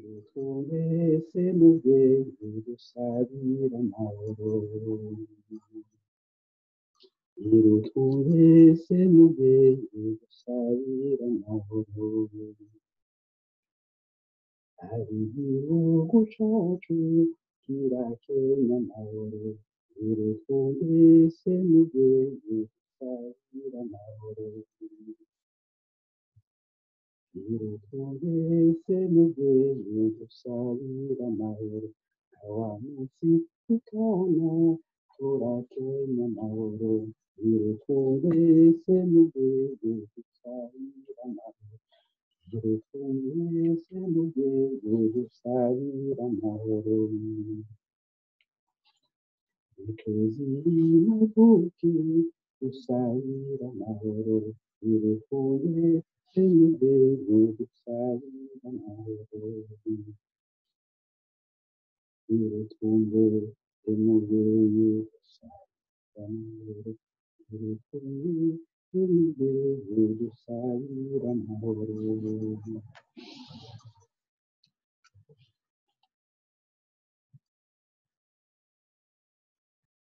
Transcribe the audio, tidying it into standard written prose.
twese mubyeyi dusabira amahoro twese mubyeyi dusabira amahoro ari igihugu cacu kirakenya amahoro twese mubyeyi dusabira amahoro twese mubyeyi dusabira amahoro wa munsi tukana turakenya amahoro twese mubyeyi dusabira amahoro twese mubyeyi dusabira amahoro tuziri muvuki dusabira amahoro twese mubyeyi dusabira amahoro twese mubyeyi dusabira amahoro twese mubyeyi